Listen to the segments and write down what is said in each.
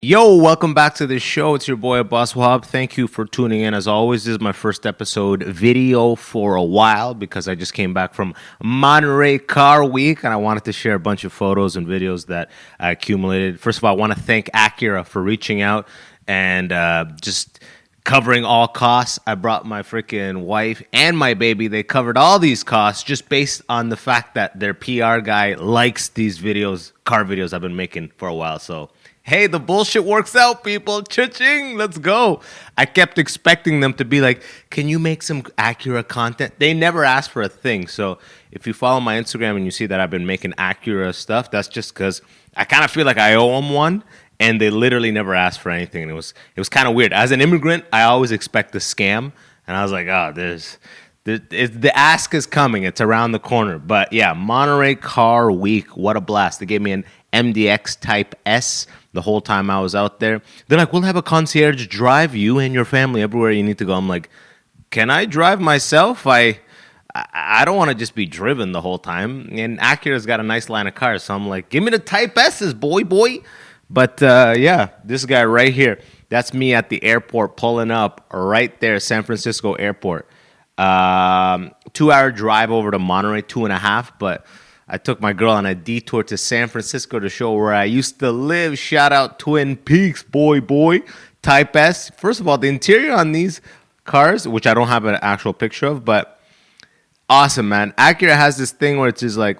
Yo, welcome back to the show. It's your boy Abbas Wahab. Thank you for tuning in. As always, this is my first episode video for a while because I just came back from Monterey Car Week and I wanted to share a bunch of photos and videos that I accumulated. First of all, I want to thank Acura for reaching out and just covering all costs. I brought my freaking wife and my baby. They covered all these costs just based on the fact that their PR guy likes these videos, car videos I've been making for a while. So hey, the bullshit works out, people. Cha-ching, let's go. I kept expecting them to be like, can you make some Acura content? They never asked for a thing. So if you follow my Instagram and you see that I've been making Acura stuff, that's just because I kind of feel like I owe them one. And they literally never asked for anything. And it was kind of weird. As an immigrant, I always expect a scam. And I was like, oh, the ask is coming. It's around the corner. But yeah, Monterey Car Week. What a blast. They gave me an MDX Type S the whole time I was out there. They're like, we'll have a concierge drive you and your family everywhere you need to go. I'm like, can I drive myself? I don't want to just be driven the whole time. And Acura's got a nice line of cars. So I'm like, give me the Type S's, boy. But yeah, this guy right here, that's me at the airport pulling up right there, San Francisco airport. 2-hour drive over to Monterey, 2.5, but I took my girl on a detour to San Francisco to show where I used to live. Shout out Twin Peaks, boy. Type S. First of all, the interior on these cars, which I don't have an actual picture of, but awesome, man. Acura has this thing where it's just like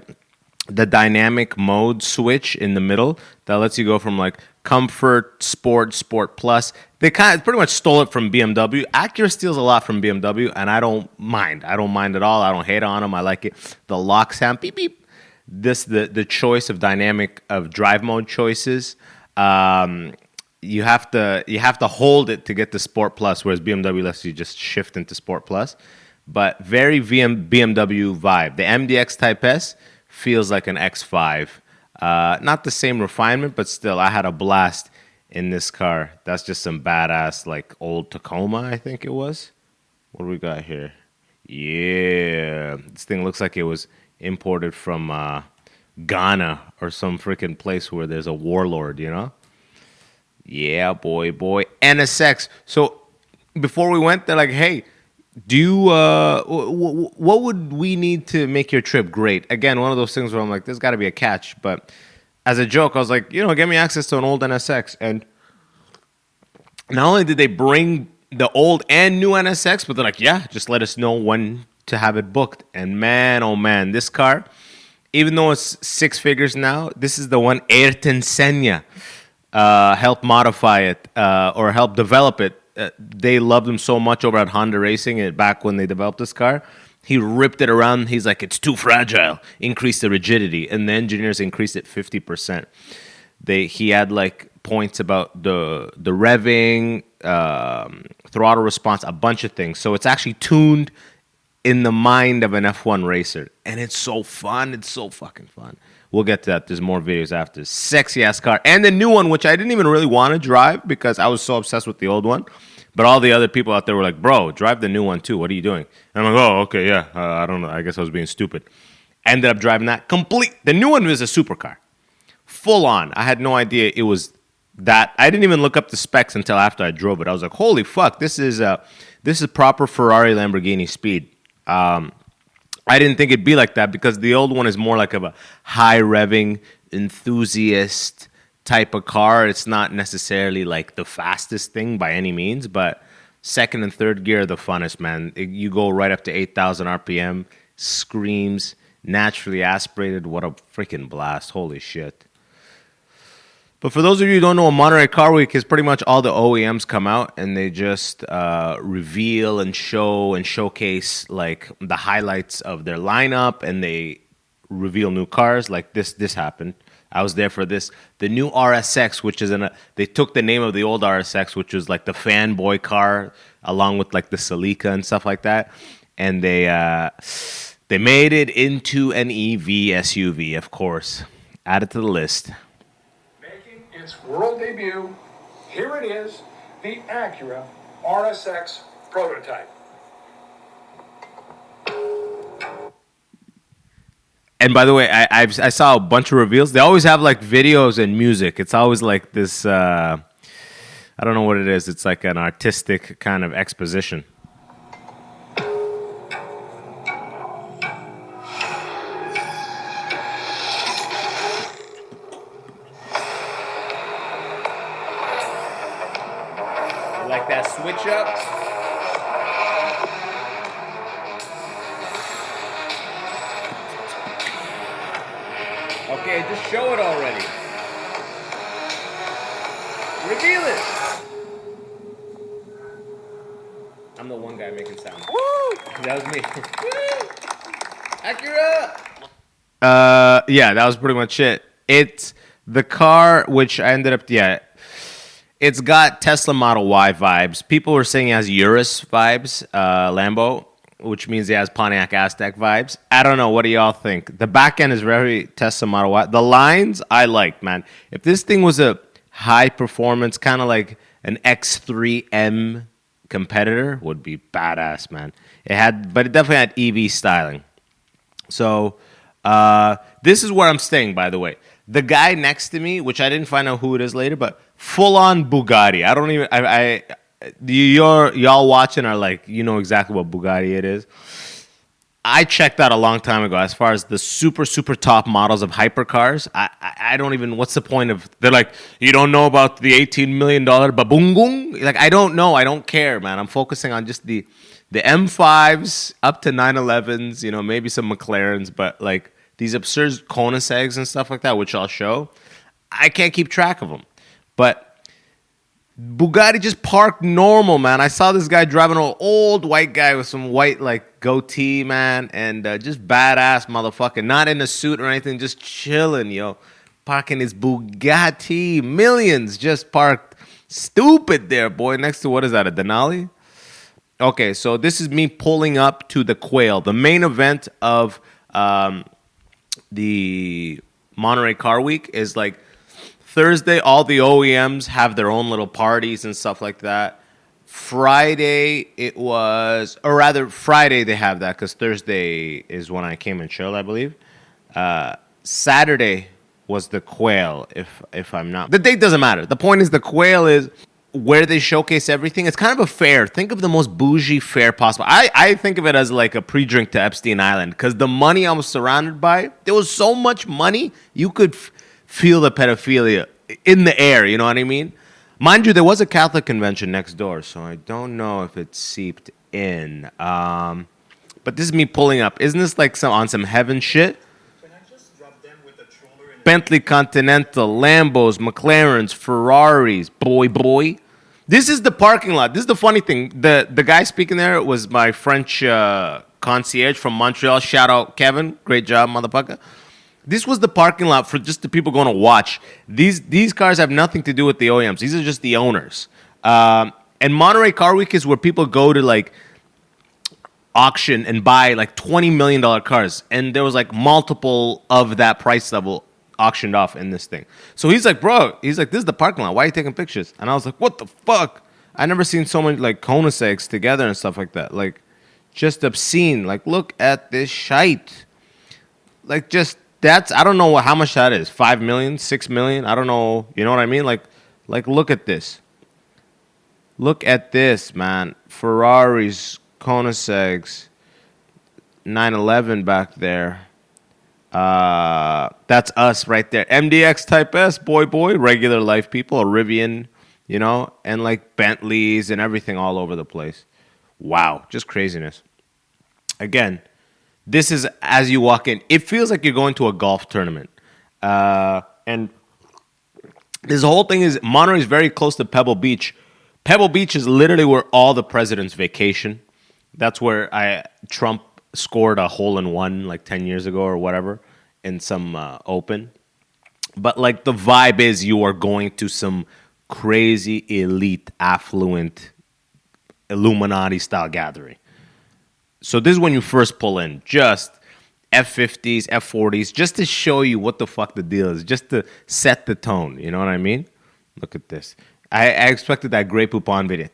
the dynamic mode switch in the middle that lets you go from like comfort, sport plus. They pretty much stole it from BMW. Acura steals a lot from BMW, and I don't mind. I don't mind at all. I don't hate on them. I like it. The lock sound, beep beep. The choice of dynamic of drive mode choices. You have to hold it to get to Sport Plus, whereas BMW lets you just shift into Sport Plus. But very BMW vibe. The MDX Type S feels like an X5. Not the same refinement, but still, I had a blast in this car. That's just some badass, like, old Tacoma, I think it was. What do we got here? Yeah. This thing looks like it was imported from Ghana or some freaking place where there's a warlord, you know? Yeah, boy. NSX. So before we went, they're like, hey, do you, what would we need to make your trip great? Again, one of those things where I'm like, there's got to be a catch. But as a joke, I was like, get me access to an old NSX. And not only did they bring the old and new NSX, but they're like, yeah, just let us know when to have it booked. And man, oh man, this car, even though it's 6 figures now, this is the one Ayrton Senna helped modify it or helped develop it. They loved him so much over at Honda Racing back when they developed this car. He ripped it around. He's like, it's too fragile. Increase the rigidity. And the engineers increased it 50%. He had like points about the revving, throttle response, a bunch of things. So it's actually tuned in the mind of an F1 racer. And it's so fun. It's so fucking fun. We'll get to that. There's more videos after. Sexy ass car. And the new one, which I didn't even really want to drive because I was so obsessed with the old one. But all the other people out there were like, bro, drive the new one too. What are you doing? And I'm like, oh, okay, yeah. I don't know. I guess I was being stupid. Ended up driving that. The new one was a supercar. Full on. I had no idea it was that. I didn't even look up the specs until after I drove it. I was like, holy fuck, this is proper Ferrari Lamborghini speed. I didn't think it'd be like that because the old one is more like of a high revving enthusiast type of car. It's not necessarily like the fastest thing by any means, but second and third gear are the funnest, man. You go right up to 8,000 RPM, screams, naturally aspirated. What a freaking blast. Holy shit. But for those of you who don't know, Monterey Car Week is pretty much all the OEMs come out and they just reveal and show and showcase like the highlights of their lineup, and they reveal new cars. Like this happened. I was there for this. The new RSX, which is they took the name of the old RSX, which was like the fanboy car, along with like the Celica and stuff like that, and they made it into an EV SUV, of course. Add it to the list. Its world debut, here it is, the Acura RSX prototype. And by the way, I saw a bunch of reveals. They always have like videos and music. It's always like this I don't know what it is. It's like an artistic kind of exposition. Like that switch up? Okay, just show it already. Reveal it. I'm the one guy making sound. Woo! That was me. Acura! Yeah, that was pretty much it. It's the car, which I ended up, it's got Tesla Model Y vibes. People were saying it has Urus vibes, Lambo, which means it has Pontiac Aztec vibes. I don't know. What do y'all think? The back end is very Tesla Model Y. The lines, I like, man. If this thing was a high performance, kind of like an X3M competitor, would be badass, man. But it definitely had EV styling. So this is where I'm staying, by the way. The guy next to me, which I didn't find out who it is later, but full-on Bugatti. I don't even... y'all watching are like, you know exactly what Bugatti it is. I checked out a long time ago as far as the super, super top models of hypercars. I don't even... What's the point of... They're like, you don't know about the $18 million babungung? Like, I don't know. I don't care, man. I'm focusing on just the M5s up to 911s, you know, maybe some McLarens, but like... These absurd Koenigseggs and stuff like that, which I'll show, I can't keep track of them. But Bugatti just parked normal, man. I saw this guy driving an old white guy with some white, like, goatee, man, and just badass motherfucker. Not in a suit or anything, just chilling, yo. Parking his Bugatti. Millions just parked stupid there, boy. Next to, what is that, a Denali? Okay, so this is me pulling up to the Quail, the main event of... the Monterey Car Week is like Thursday, all the OEMs have their own little parties and stuff like that. Friday they have that because Thursday is when I came and chilled, I believe. Saturday was the Quail, if I'm not... The date doesn't matter. The point is the Quail is where they showcase everything. It's kind of a fair. Think of the most bougie fair possible. I think of it as like a pre-drink to Epstein Island because the money I was surrounded by, there was so much money, you could feel the pedophilia in the air, you know what I mean? Mind you, there was a Catholic convention next door, so I don't know if it seeped in. But this is me pulling up. Isn't this like on some heaven shit? Bentley Continental, Lambos, McLarens, Ferraris, boy. This is the parking lot. This is the funny thing. The guy speaking there was my French concierge from Montreal. Shout out, Kevin. Great job, motherfucker. This was the parking lot for just the people going to watch. These cars have nothing to do with the OEMs. These are just the owners. And Monterey Car Week is where people go to like auction and buy like $20 million cars. And there was like multiple of that price level auctioned off in this thing. So he's like, this is the parking lot. Why are you taking pictures? And I was like, what the fuck? I never seen so many like Koenigseggs together and stuff like that. Like, just obscene. Like, look at this shite. Like, just, I don't know how much that is. 5 million, 6 million? I don't know. You know what I mean? Like, look at this. Look at this, man. Ferraris, Koenigseggs, 911 back there. That's us right there. MDX Type S, boy, regular life people, a Rivian, you know, and like Bentleys and everything all over the place. Wow, just craziness. Again, this is as you walk in, it feels like you're going to a golf tournament. And this whole thing is, Monterey is very close to Pebble Beach. Pebble Beach is literally where all the presidents vacation. That's where Trump scored a hole-in-one like 10 years ago or whatever in some open. But like the vibe is you are going to some crazy, elite, affluent, Illuminati-style gathering. So this is when you first pull in. Just F-50s, F-40s, just to show you what the fuck the deal is. Just to set the tone. You know what I mean? Look at this. I expected that Grey Poupon video.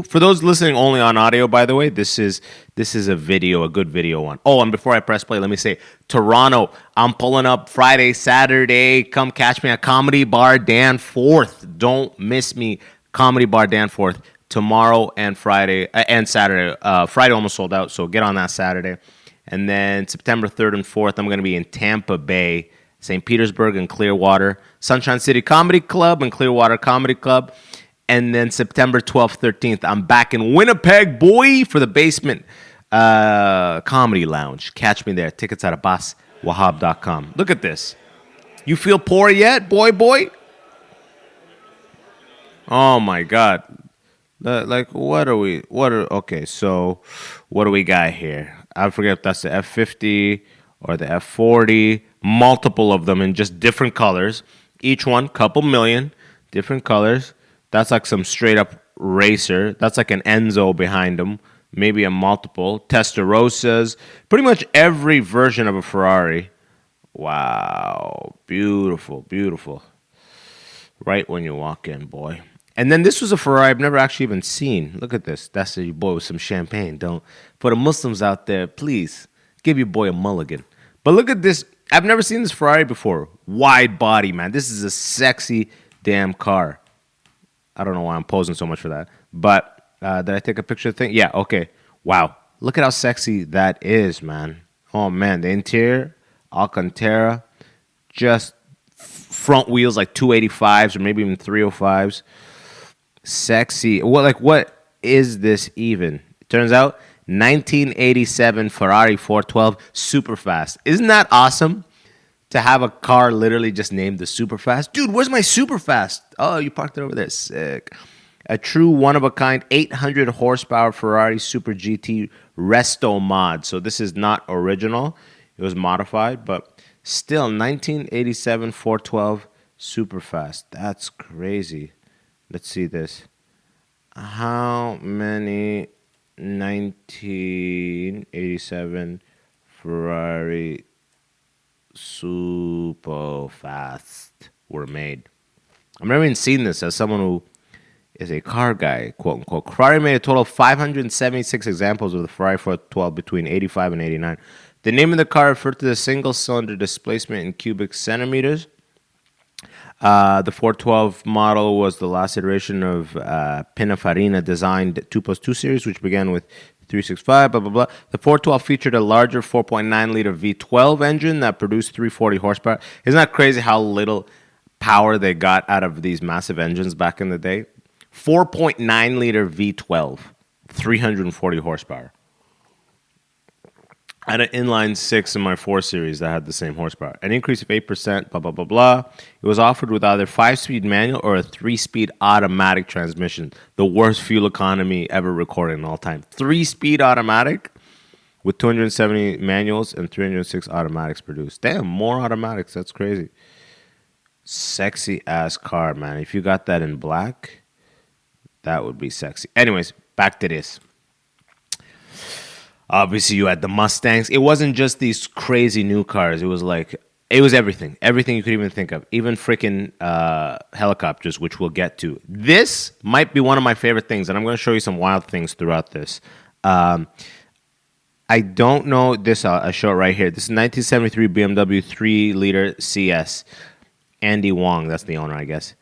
For those listening only on audio, by the way, this is a video, a good video one. Oh, and before I press play, let me say, Toronto, I'm pulling up Friday, Saturday. Come catch me at Comedy Bar Danforth. Don't miss me. Comedy Bar Danforth tomorrow and Friday and Saturday. Friday almost sold out, so get on that Saturday. And then September 3rd and 4th, I'm going to be in Tampa Bay, St. Petersburg, and Clearwater, Sunshine City Comedy Club and Clearwater Comedy Club. And then September 12th, 13th, I'm back in Winnipeg, boy, for the Basement Comedy Lounge. Catch me there. Tickets at Abbas, Wahab.com. Look at this. You feel poor yet, boy? Oh, my God. Okay, so what do we got here? I forget if that's the F50 or the F40. Multiple of them in just different colors. Each one, couple million, different colors. That's like some straight up racer. That's like an Enzo behind them. Maybe a multiple. Testarossas. Pretty much every version of a Ferrari. Wow. Beautiful, beautiful. Right when you walk in, boy. And then this was a Ferrari I've never actually even seen. Look at this. That's your boy with some champagne. Don't. For the Muslims out there, please give your boy a mulligan. But look at this. I've never seen this Ferrari before. Wide body, man. This is a sexy damn car. I don't know why I'm posing so much for that. But did I take a picture of the thing? Yeah, okay. Wow. Look at how sexy that is, man. Oh, man. The interior, Alcantara. Just front wheels like 285s or maybe even 305s. Sexy. What is this even? It turns out 1987 Ferrari 412 Superfast. Isn't that awesome? To have a car literally just named the Superfast. Dude, where's my Superfast? Oh, you parked it over there. Sick. A true one-of-a-kind 800 horsepower Ferrari Super GT Resto mod. So this is not original. It was modified, but still 1987 412 Superfast. That's crazy. Let's see this. How many 1987 Ferrari Superfast were made? I've never even seen this as someone who is a car guy, quote unquote. Ferrari made a total of 576 examples of the Ferrari 412 between 85 and 89. The name of the car referred to the single cylinder displacement in cubic centimeters. The 412 model was the last iteration of Pininfarina designed 2+2 series, which began with 365, blah, blah, blah. The 412 featured a larger 4.9-liter V12 engine that produced 340 horsepower. Isn't that crazy how little power they got out of these massive engines back in the day? 4.9-liter V12, 340 horsepower. I had an inline 6 in my 4 Series that had the same horsepower. An increase of 8%, blah, blah, blah, blah. It was offered with either 5-speed manual or a 3-speed automatic transmission. The worst fuel economy ever recorded in all time. 3-speed automatic with 270 manuals and 306 automatics produced. Damn, more automatics. That's crazy. Sexy-ass car, man. If you got that in black, that would be sexy. Anyways, back to this. Obviously, you had the Mustangs. It wasn't just these crazy new cars. It was everything. Everything you could even think of. Even freaking helicopters, which we'll get to. This might be one of my favorite things, and I'm going to show you some wild things throughout this. I don't know this. I'll show it right here. This is 1973 BMW 3-liter CS. Andy Wong, that's the owner, I guess.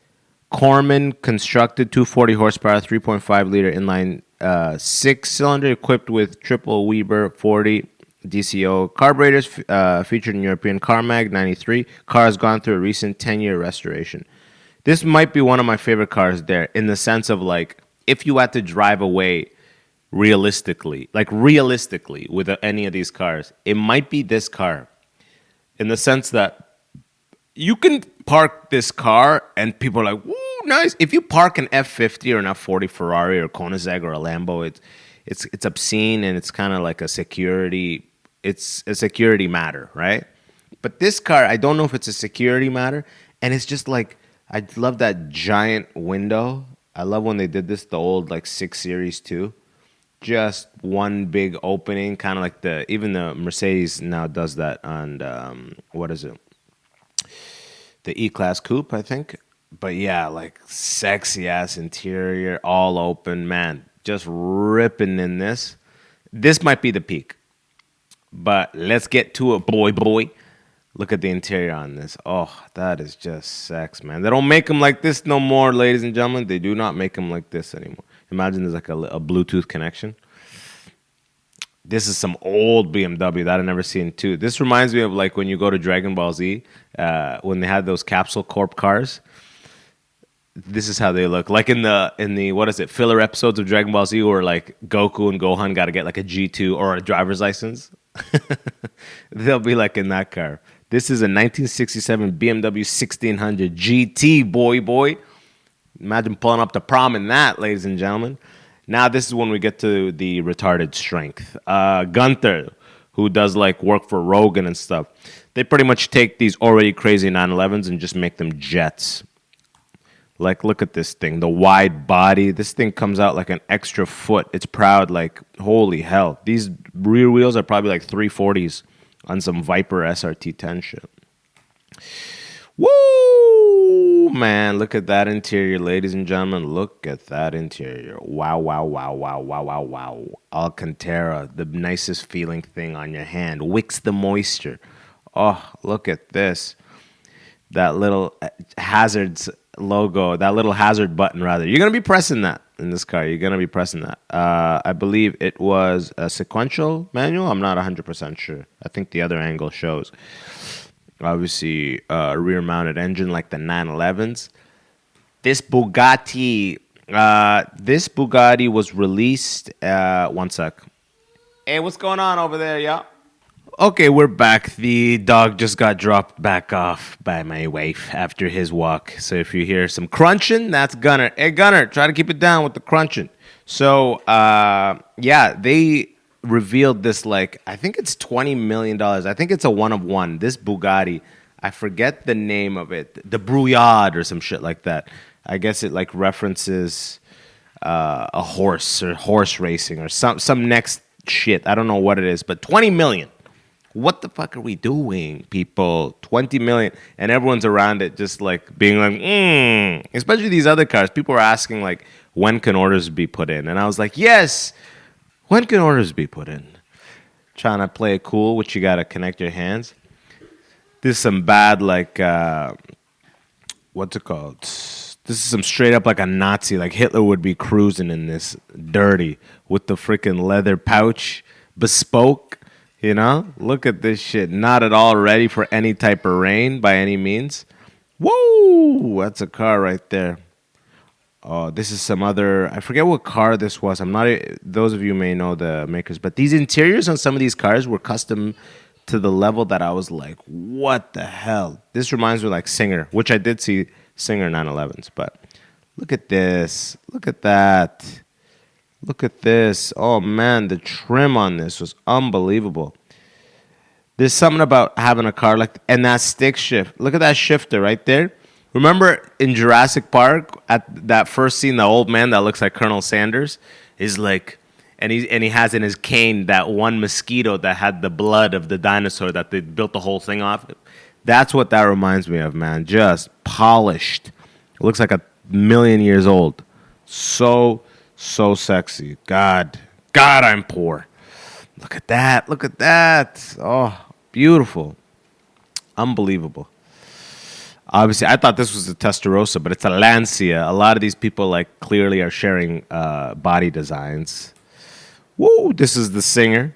Corman constructed 240 horsepower, 3.5-liter inline 6-cylinder equipped with triple Weber 40 DCO carburetors, featured in European Car Mag 93. Car has gone through a recent 10-year restoration. This might be one of my favorite cars there, in the sense of, like, if you had to drive away realistically with any of these cars, it might be this car, in the sense that you can park this car and people are like, woo, nice. If you park an F50 or an F40 Ferrari or Koenigsegg or a Lambo, it's obscene, and it's kind of like a security matter, right? But this car, I don't know if it's a security matter, and it's just like, I love that giant window. I love when they did this, the old like 6 Series too. Just one big opening, kind of like even the Mercedes now does that on, what is it? The E-Class Coupe, I think. But yeah, like sexy ass interior, all open, man. Just ripping in this. This might be the peak. But let's get to it, boy. Look at the interior on this. Oh, that is just sex, man. They don't make them like this no more, ladies and gentlemen. They do not make them like this anymore. Imagine there's like a Bluetooth connection. This is some old BMW that I've never seen too. This reminds me of like when you go to Dragon Ball Z, when they had those Capsule Corp cars. This is how they look. Like in the what is it, filler episodes of Dragon Ball Z where like Goku and Gohan got to get like a G2 or a driver's license. They'll be like in that car. This is a 1967 BMW 1600 GT, boy. Imagine pulling up to prom in that, ladies and gentlemen. Now this is when we get to the retarded strength. Gunther, who does like work for Rogan and stuff, they pretty much take these already crazy 911s and just make them jets. Like, look at this thing, the wide body. This thing comes out like an extra foot. It's proud, like, holy hell. These rear wheels are probably like 340s on some Viper SRT10 shit. Woo! Man, look at that interior, ladies and gentlemen. Look at that interior. Wow. Alcantara, the nicest feeling thing on your hand. Wicks the moisture. Oh, look at this. That little hazards logo, that little hazard button, rather. You're going to be pressing that in this car. You're going to be pressing that. I believe it was a sequential manual. I'm not 100% sure. I think the other angle shows. Obviously, rear-mounted engine like the 911s. This Bugatti was released... one sec. Hey, what's going on over there, y'all? Okay, we're back. The dog just got dropped back off by my wife after his walk. So if you hear some crunching, that's Gunner. Hey, Gunner, try to keep it down with the crunching. So, yeah, they revealed this, like, I think it's $20 million. I think it's a one of one. This Bugatti, I forget the name of it. The Brouillard or some shit like that. I guess it, like, references a horse or horse racing or some next shit. I don't know what it is, but 20 million. What the fuck are we doing, people? 20 million. And everyone's around it just like being like, Especially these other cars. People were asking like, when can orders be put in? And I was like, yes, when can orders be put in? Trying to play it cool, which you got to connect your hands. This is some bad like, what's it called? This is some straight up like a Nazi. Like Hitler would be cruising in this dirty with the freaking leather pouch, bespoke. You know, look at this shit. Not at all ready for any type of rain by any means. Whoa, that's a car right there. Oh, this is some other, I forget what car this was. Those of you may know the makers, but these interiors on some of these cars were custom to the level that I was like, what the hell? This reminds me of like Singer, which I did see Singer 911s, but look at this. Look at that. Look at this. Oh, man, the trim on this was unbelievable. There's something about having a car like... And that stick shift. Look at that shifter right there. Remember in Jurassic Park, at that first scene, the old man that looks like Colonel Sanders is like... And he has in his cane that one mosquito that had the blood of the dinosaur that they built the whole thing off. That's what that reminds me of, man. Just polished. It looks like 1,000,000 years old. So sexy. God, I'm poor. Look at that. Oh, beautiful. Unbelievable. Obviously, I thought this was a Testarossa, but it's a Lancia. A lot of these people, like, clearly are sharing body designs. Woo, this is the Singer.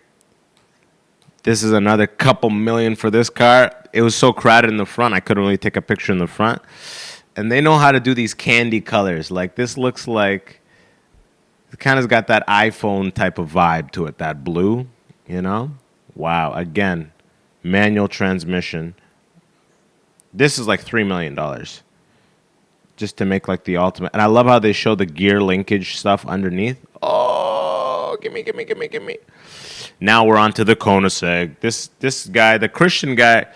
This is another couple million for this car. It was so crowded in the front, I couldn't really take a picture in the front. And they know how to do these candy colors. Like, this looks like... It kind of got that iPhone type of vibe to it, that blue, you know? Wow, again, manual transmission. This is like $3 million just to make like the ultimate. And I love how they show the gear linkage stuff underneath. Oh, gimme. Now we're on to the Koenigsegg. This guy, the Christian guy,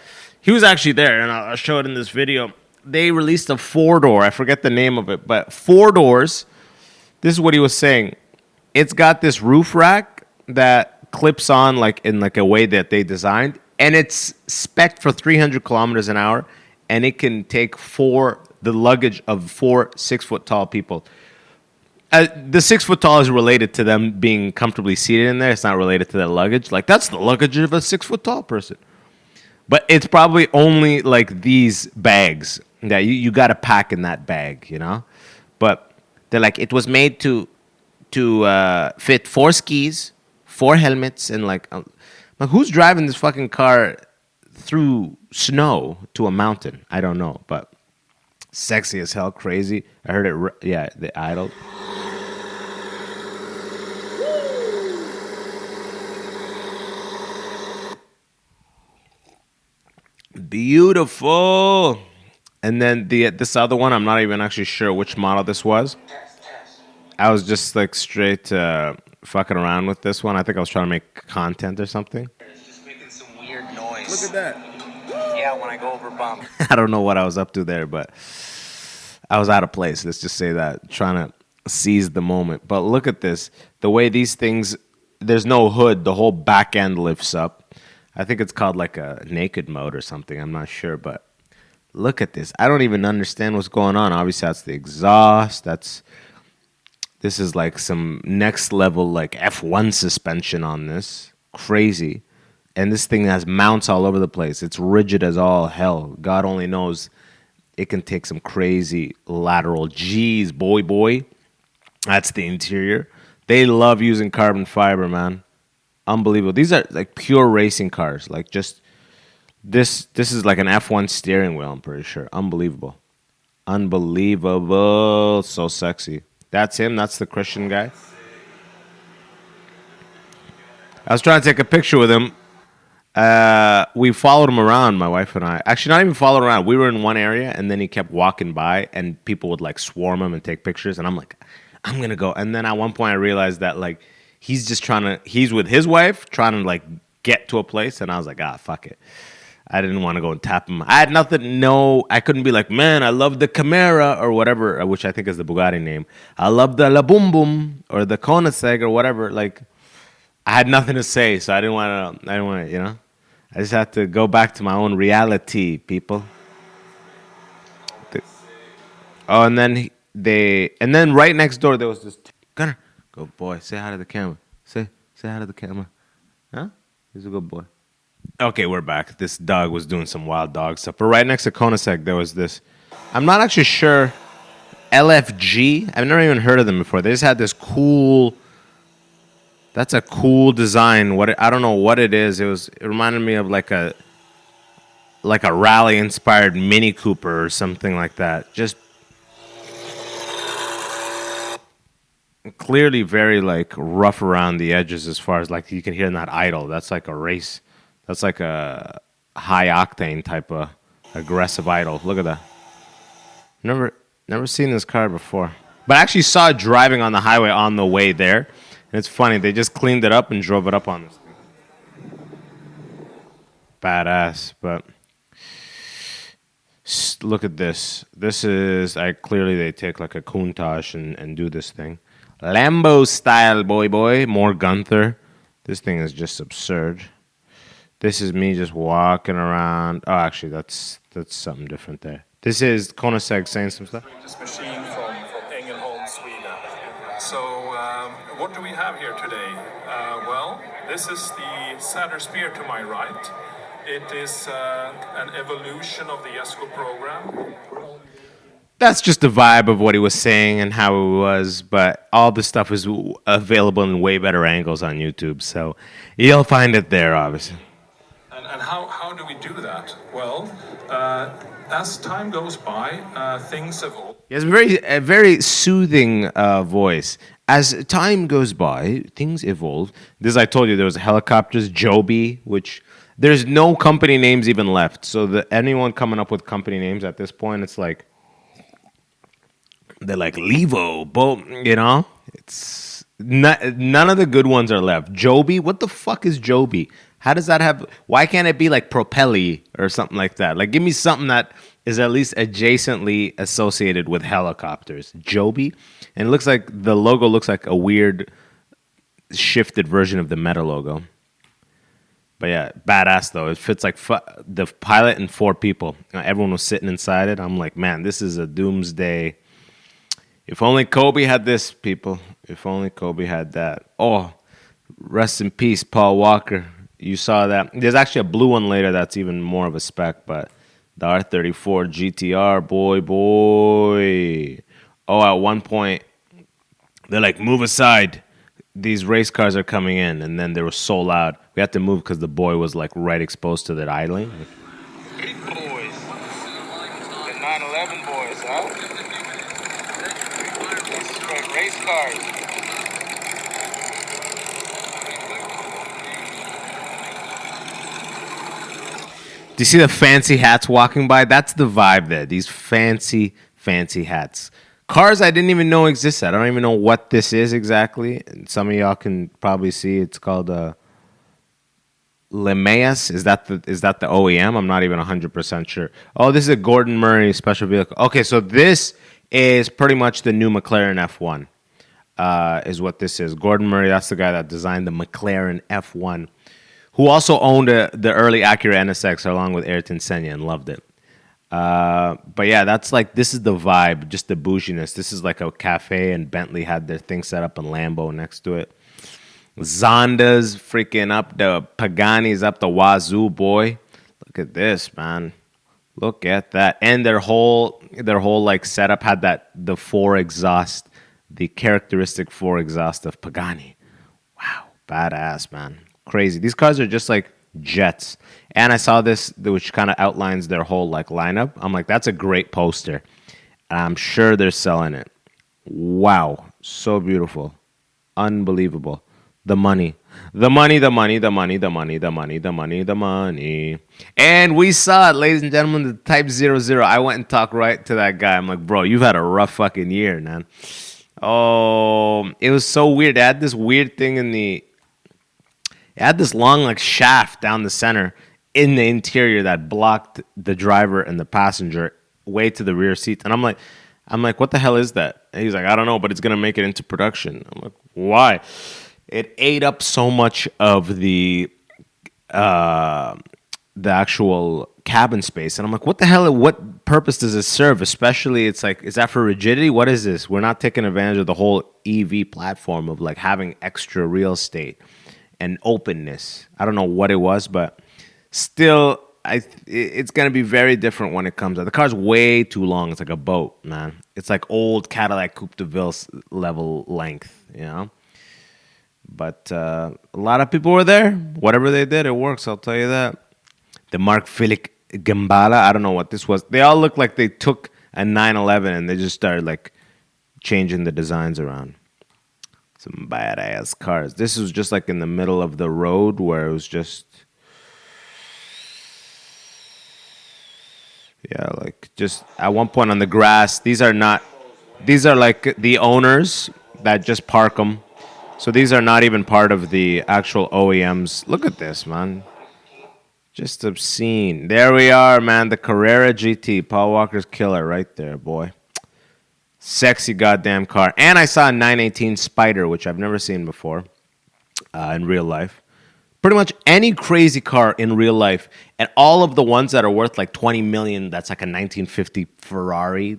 he was actually there, and I'll show it in this video. They released a 4-door. I forget the name of it, but 4 doors. This is what he was saying. It's got this roof rack that clips on like in like a way that they designed, and it's spec'd for 300 kilometers an hour, and it can take 4 the luggage of 4 6-foot tall people. The 6 foot tall is related to them being comfortably seated in there. It's not related to their luggage. Like, that's the luggage of a 6 foot tall person. But it's probably only like these bags that you got to pack in that bag, you know? But they're like, it was made to fit 4 skis, 4 helmets, and like who's driving this fucking car through snow to a mountain? I don't know, but sexy as hell, crazy. I heard it. Yeah, the Idol. Beautiful. And then this other one, I'm not even actually sure which model this was. I was just like straight fucking around with this one. I think I was trying to make content or something. It's just making some weird noise. Look at that. Yeah, when I go over bumps. I don't know what I was up to there, but I was out of place. Let's just say that. Trying to seize the moment. But look at this. The way these things, there's no hood. The whole back end lifts up. I think it's called like a naked mode or something. I'm not sure, but look at this. I don't even understand what's going on. Obviously, that's the exhaust. This is like some next level like F1 suspension on this. Crazy. And this thing has mounts all over the place. It's rigid as all hell. God only knows it can take some crazy lateral. Jeez, boy. That's the interior. They love using carbon fiber, man. Unbelievable. These are like pure racing cars. Like just this is like an F1 steering wheel, I'm pretty sure. Unbelievable. So sexy. That's him. That's the Christian guy. I was trying to take a picture with him. We followed him around, my wife and I. Actually, not even followed around. We were in one area, and then he kept walking by, and people would like swarm him and take pictures. And I'm like, I'm going to go. And then at one point, I realized that like he's with his wife trying to like get to a place. And I was like, fuck it. I didn't want to go and tap him. I had nothing. No, I couldn't be like, man, I love the Camara or whatever, which I think is the Bugatti name. I love the La Boom Boom or the Koenigsegg or whatever. Like, I had nothing to say, so I didn't want to, you know. I just had to go back to my own reality, people. And then right next door there was this Gunner. Good boy. Say hi to the camera. Say hi to the camera. Huh? He's a good boy. Okay, we're back. This dog was doing some wild dog stuff. But right next to Koenigsegg, there was this. I'm not actually sure. LFG. I've never even heard of them before. They just had this cool. That's a cool design. I don't know what it is. It reminded me of like a rally-inspired Mini Cooper or something like that. Just clearly very like rough around the edges as far as like you can hear in that Idol. That's like a race. That's like a high octane type of aggressive Idol. Look at that. Never seen this car before. But I actually saw it driving on the highway on the way there. And it's funny, they just cleaned it up and drove it up on this thing. Badass, but look at this. This is, clearly they take like a Countach and do this thing. Lambo style, boy. More Gunther. This thing is just absurd. This is me just walking around. Oh, actually, that's something different there. This is Koenigsegg saying some stuff. This machine from Ängelholm, Sweden. So, what do we have here today? Well, this is the Saturn Spear to my right. It is an evolution of the ESCO program. That's just the vibe of what he was saying and how it was, but all the stuff is available in way better angles on YouTube, so you'll find it there, obviously. And how do we do that? Well, as time goes by, things evolve. He has a very soothing voice. As time goes by, things evolve. This, I told you, there was helicopters, Joby, which there's no company names even left. So anyone coming up with company names at this point, it's like, they're like Levo, you know? It's none of the good ones are left. Joby, what the fuck is Joby? How does that have? Why can't it be like Propelli or something like that? Like, give me something that is at least adjacently associated with helicopters. Joby, and it looks like the logo looks like a weird shifted version of the Meta logo. But yeah, badass though. It fits like the pilot and 4 people. Everyone was sitting inside it. I'm like, man, this is a doomsday. If only Kobe had this, people. If only Kobe had that. Oh, rest in peace, Paul Walker. You saw that. There's actually a blue one later that's even more of a spec, but the R34 GTR, boy. Oh, at one point, they're like, move aside. These race cars are coming in. And then they were so loud. We had to move because the boy was like right exposed to that idling. Big boys. The 911 boys, huh? This is for race cars. Do you see the fancy hats walking by? That's the vibe there. These fancy hats. Cars I didn't even know existed. I don't even know what this is exactly. And some of y'all can probably see it's called Lemeas. Is that the OEM? I'm not even 100% sure. Oh, this is a Gordon Murray special vehicle. Okay, so this is pretty much the new McLaren F1. Is what this is. Gordon Murray, that's the guy that designed the McLaren F1. Who also owned the early Acura NSX along with Ayrton Senna and loved it. But yeah, that's like, this is the vibe, just the bouginess. This is like a cafe, and Bentley had their thing set up, and Lambo next to it. Zonda's freaking up, the Pagani's up the wazoo, boy. Look at this, man. Look at that. And their whole like setup had the 4 exhaust, the characteristic 4 exhaust of Pagani. Wow, badass, man. Crazy. These cars are just like jets. And I saw this, which kind of outlines their whole like lineup. I'm like, that's a great poster. And I'm sure they're selling it. Wow. So beautiful. Unbelievable. The money. The money, the money, the money, the money, the money, the money, the money. And we saw it, ladies and gentlemen, the Type 00. I went and talked right to that guy. I'm like, bro, you've had a rough fucking year, man. Oh, it was so weird. They had this weird thing it had this long like shaft down the center in the interior that blocked the driver and the passenger way to the rear seat. And I'm like, what the hell is that? And he's like, I don't know, but it's gonna make it into production. I'm like, why? It ate up so much of the actual cabin space. And I'm like, what the hell? What purpose does it serve? Especially, it's like, is that for rigidity? What is this? We're not taking advantage of the whole EV platform of like having extra real estate and openness. I don't know what it was, but still, it's going to be very different when it comes out. The car's way too long. It's like a boat, man. It's like old Cadillac Coupe de Ville level length, you know? But a lot of people were there. Whatever they did, it works, I'll tell you that. The Mark Philippe Gambala, I don't know what this was. They all look like they took a 911 and they just started like changing the designs around. Some badass cars. This was just like in the middle of the road where it was just, yeah, like just at one point on the grass. These are like the owners that just park them. So these are not even part of the actual OEMs. Look at this, man. Just obscene. There we are, man. The Carrera GT. Paul Walker's killer right there, boy. Sexy goddamn car. And I saw a 918 Spider, which I've never seen before in real life. Pretty much any crazy car in real life. And all of the ones that are worth like 20 million, that's like a 1950 Ferrari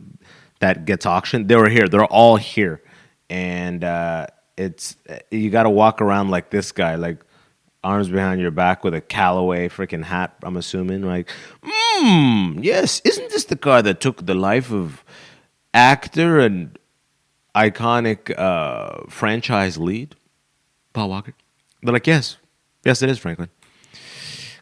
that gets auctioned, they were here. They're all here. And it's you got to walk around like this guy, like arms behind your back with a Callaway freaking hat, I'm assuming. Like, yes, isn't this the car that took the life of actor and iconic franchise lead, Paul Walker? They're like, yes, it is, Franklin.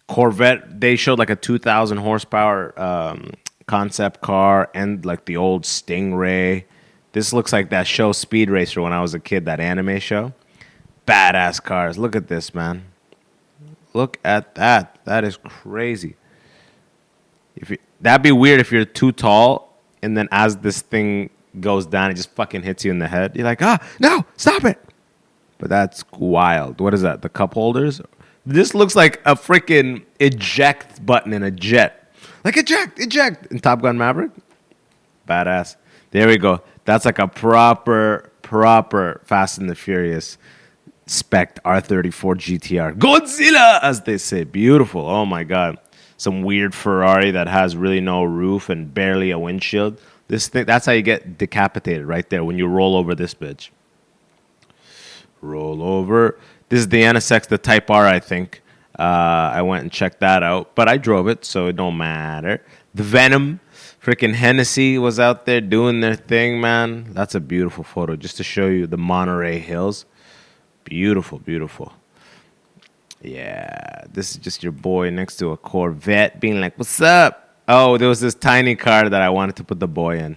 Corvette, they showed like a 2,000 horsepower concept car and like the old Stingray. This looks like that show Speed Racer when I was a kid, that anime show. Badass cars. Look at this, man. Look at that. That is crazy. That'd be weird if you're too tall and then as this thing goes down, it just fucking hits you in the head. You're like, no, stop it. But that's wild. What is that? The cup holders? This looks like a freaking eject button in a jet. Like eject in Top Gun Maverick. Badass. There we go. That's like a proper Fast and the Furious Spec R34 GTR. Godzilla, as they say. Beautiful. Oh my God. Some weird Ferrari that has really no roof and barely a windshield. This thing, that's how you get decapitated right there when you roll over this bitch. Roll over. This is the NSX, the Type R, I think. I went and checked that out, but I drove it, so it don't matter. The Venom, freaking Hennessy was out there doing their thing, man. That's a beautiful photo, just to show you the Monterey Hills. Beautiful, beautiful. Yeah, this is just your boy next to a Corvette being like, what's up? Oh, there was this tiny car that I wanted to put the boy in.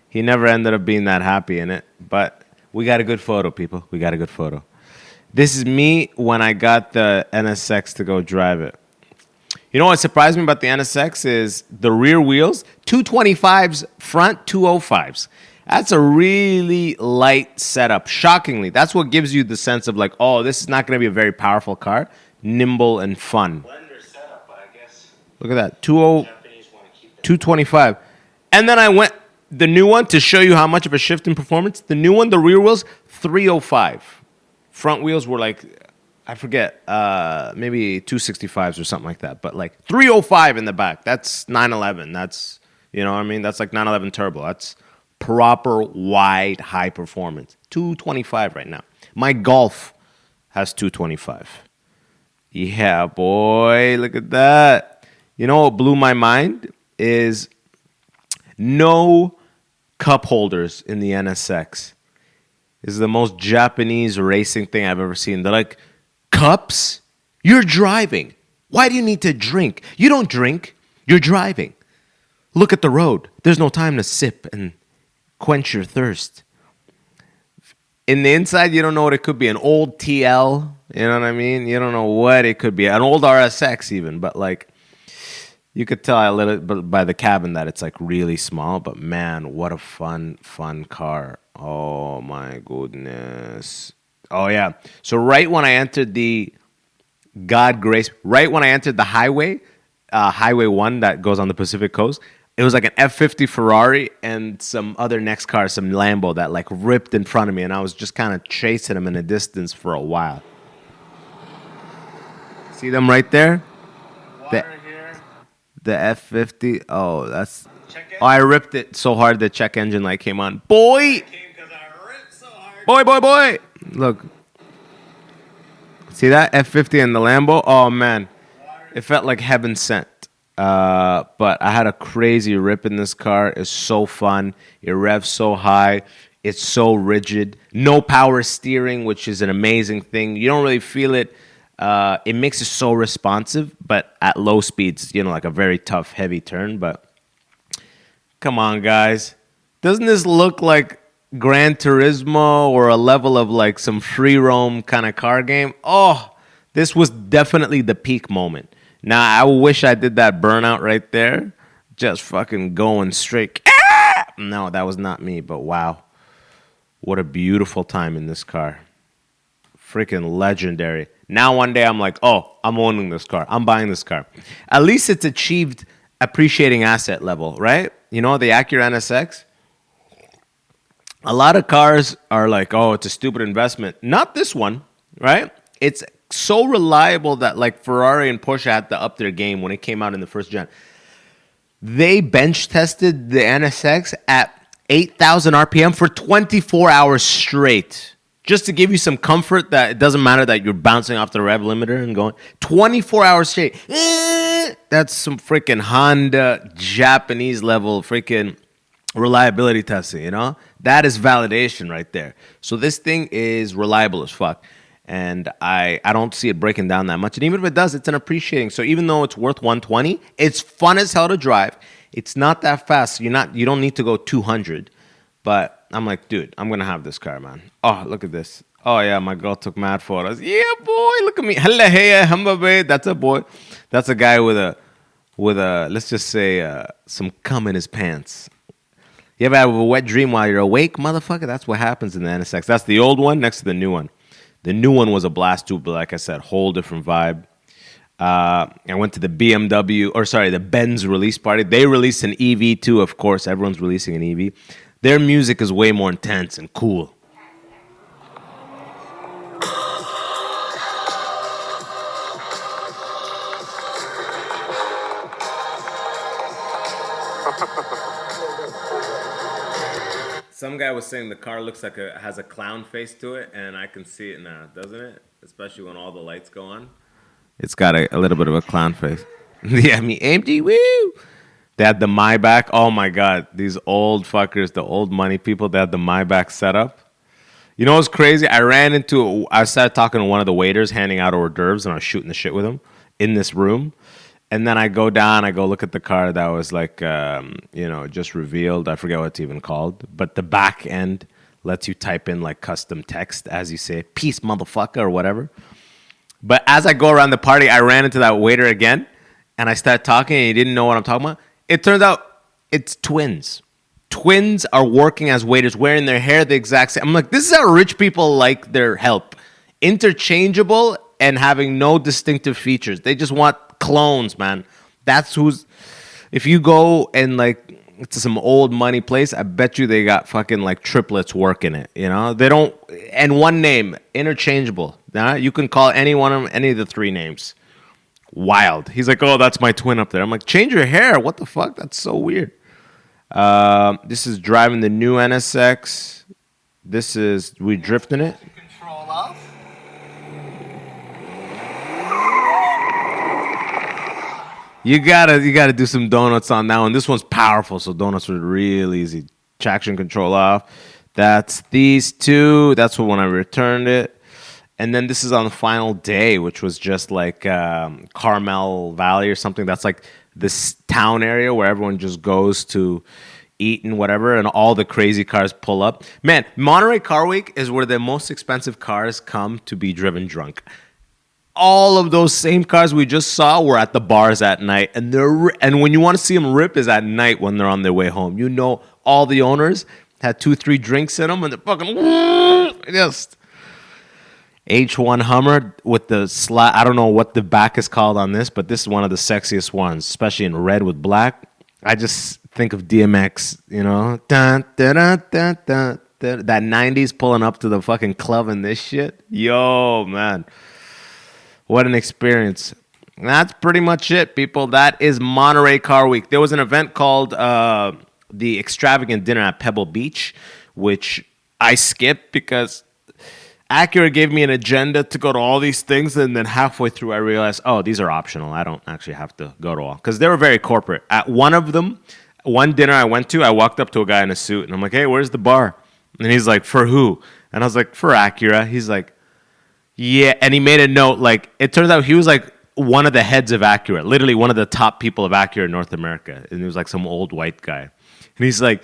He never ended up being that happy in it, but we got a good photo, people. We got a good photo. This is me when I got the NSX to go drive it. You know what surprised me about the NSX is the rear wheels, 225s front, 205s. That's a really light setup. Shockingly, that's what gives you the sense of like, oh, this is not going to be a very powerful car. Nimble and fun. Blender setup, I guess. Look at that, 225. And then I went, the new one, to show you how much of a shift in performance, the new one, the rear wheels, 305. Front wheels were like, I forget, maybe 265s or something like that. But like 305 in the back. That's 911. That's, you know what I mean? That's like 911 turbo. That's proper wide high performance. 225 right now. My Golf has 225. Yeah, boy, look at that. You know what blew my mind is no cup holders in the NSX. This is the most Japanese racing thing I've ever seen. They're like, cups? You're driving. Why do you need to drink? You don't drink. You're driving. Look at the road. There's no time to sip and quench your thirst. In the inside, you don't know what it could be. An old TL, you know what I mean? You don't know what it could be. An old RSX even, but like, you could tell a little bit by the cabin that it's like really small, but man, what a fun car. Oh my goodness. Oh yeah. So right when I entered the highway, Highway 1 that goes on the Pacific Coast, it was like an F50 Ferrari and some other next car, some Lambo that like ripped in front of me, and I was just kind of chasing them in the distance for a while. See them right there? The F50. Oh, that's... Oh, I ripped it so hard the check engine light came on. Boy! Boy! Look. See that? F50 and the Lambo? Oh, man. It felt like heaven sent. But I had a crazy rip in this car. It's so fun. It revs so high. It's so rigid. No power steering, which is an amazing thing. You don't really feel it. It makes it so responsive, but at low speeds, you know, like a very tough, heavy turn. But come on, guys. Doesn't this look like Gran Turismo or a level of like some free roam kind of car game? Oh, this was definitely the peak moment. Now, I wish I did that burnout right there. Just fucking going straight. Ah! No, that was not me, but wow. What a beautiful time in this car. Freaking legendary. Now one day I'm like, oh, I'm owning this car. I'm buying this car. At least it's achieved appreciating asset level, right? You know, the Acura NSX. A lot of cars are like, oh, it's a stupid investment. Not this one, right? It's so reliable that like Ferrari and Porsche had to up their game when it came out in the first gen. They bench tested the NSX at 8,000 RPM for 24 hours straight. Just to give you some comfort that it doesn't matter that you're bouncing off the rev limiter and going 24 hours straight. That's some freaking Honda Japanese level freaking reliability testing, you know? That is validation right there. So this thing is reliable as fuck. And I don't see it breaking down that much. And even if it does, it's an appreciating. So even though it's worth 120, it's fun as hell to drive. It's not that fast. You don't need to go 200. But I'm like, dude, I'm going to have this car, man. Oh, look at this. Oh, yeah, my girl took mad photos. Yeah, boy, look at me. Hella hey, hamba bay. That's a boy. That's a guy with a let's just say, some cum in his pants. You ever have a wet dream while you're awake, motherfucker? That's what happens in the NSX. That's the old one next to the new one. The new one was a blast too, but like I said, whole different vibe. I went to the the Benz release party. They released an EV too, of course. Everyone's releasing an EV. Their music is way more intense and cool. Some guy was saying the car looks like has a clown face to it, and I can see it now, doesn't it? Especially when all the lights go on. It's got a little bit of a clown face. Yeah, me AMG, woo! They had the Maybach. Oh my God, these old fuckers, the old money people, they had the Maybach setup. You know what's crazy? I started talking to one of the waiters handing out hors d'oeuvres, and I was shooting the shit with him in this room. And then I go down, I go look at the car that was like, just revealed. I forget what it's even called. But the back end lets you type in like custom text, as you say, peace, motherfucker, or whatever. But as I go around the party, I ran into that waiter again, and I started talking, and he didn't know what I'm talking about. It turns out it's twins. Twins are working as waiters, wearing their hair the exact same. I'm like, this is how rich people like their help. Interchangeable and having no distinctive features. They just want clones, man. If you go and like to some old money place, I bet you they got fucking like triplets working it, you know? They don't, and one name, interchangeable. You can call any one of them, any of the three names. Wild. He's like, oh, that's my twin up there. I'm like, change your hair. What the fuck? That's so weird. This is driving the new NSX. We drifting it. Control off. You gotta do some donuts on that one. This one's powerful, so donuts are real easy. Traction control off. That's these two. That's when I returned it. And then this is on the final day, which was just like Carmel Valley or something. That's like this town area where everyone just goes to eat and whatever, and all the crazy cars pull up. Man, Monterey Car Week is where the most expensive cars come to be driven drunk. All of those same cars we just saw were at the bars at night, and when you want to see them rip is at night when they're on their way home. You know, all the owners had 2-3 drinks in them, and they're fucking just H1 Hummer with the I don't know what the back is called on this, but this is one of the sexiest ones, especially in red with black. I just think of DMX, you know, dun, dun, dun, dun, dun, dun, that 90s pulling up to the fucking club and this shit. Yo, man. What an experience. And that's pretty much it, people. That is Monterey Car Week. There was an event called the Extravagant Dinner at Pebble Beach, which I skipped because Acura gave me an agenda to go to all these things, and then halfway through I realized, oh, these are optional. I don't actually have to go to all. Because they were very corporate. At one of them, one dinner I went to, I walked up to a guy in a suit, and I'm like, hey, where's the bar? And he's like, for who? And I was like, for Acura. He's like, yeah. And he made a note, like, it turns out he was like one of the heads of Acura, literally one of the top people of Acura in North America. And he was like some old white guy. And he's like,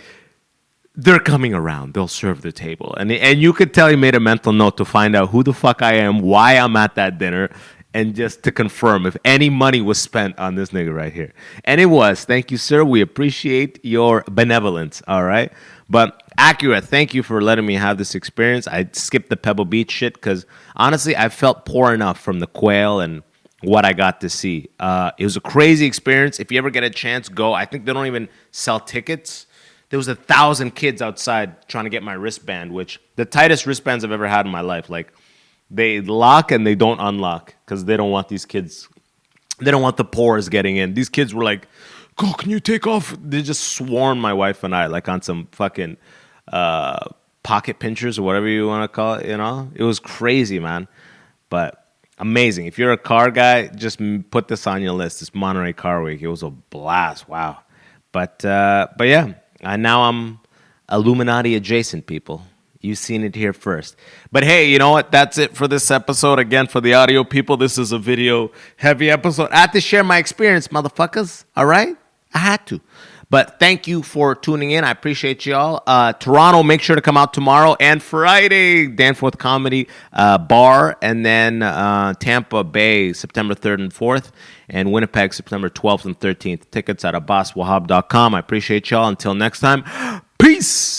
they're coming around. They'll serve the table. And you could tell he made a mental note to find out who the fuck I am, why I'm at that dinner, and just to confirm if any money was spent on this nigga right here. And it was. Thank you, sir. We appreciate your benevolence, all right? But Acura, thank you for letting me have this experience. I skipped the Pebble Beach shit because, honestly, I felt poor enough from the quail and what I got to see. It was a crazy experience. If you ever get a chance, go. I think they don't even sell tickets. There was 1,000 kids outside trying to get my wristband, which the tightest wristbands I've ever had in my life. Like, they lock and they don't unlock because they don't want these kids. They don't want the pores getting in. These kids were like, "Go, can you take off?" They just swarmed my wife and I like on some fucking pocket pinchers or whatever you want to call it. You know, it was crazy, man. But amazing. If you're a car guy, just put this on your list. It's Monterey Car Week. It was a blast. Wow. But yeah. And now I'm Illuminati adjacent, people. You've seen it here first. But hey, you know what? That's it for this episode. Again, for the audio people, this is a video-heavy episode. I had to share my experience, motherfuckers. All right? I had to. But thank you for tuning in. I appreciate y'all. Toronto, make sure to come out tomorrow and Friday. Danforth Comedy Bar. And then Tampa Bay, September 3rd and 4th. And Winnipeg, September 12th and 13th. Tickets at abbaswahab.com. I appreciate y'all. Until next time, peace.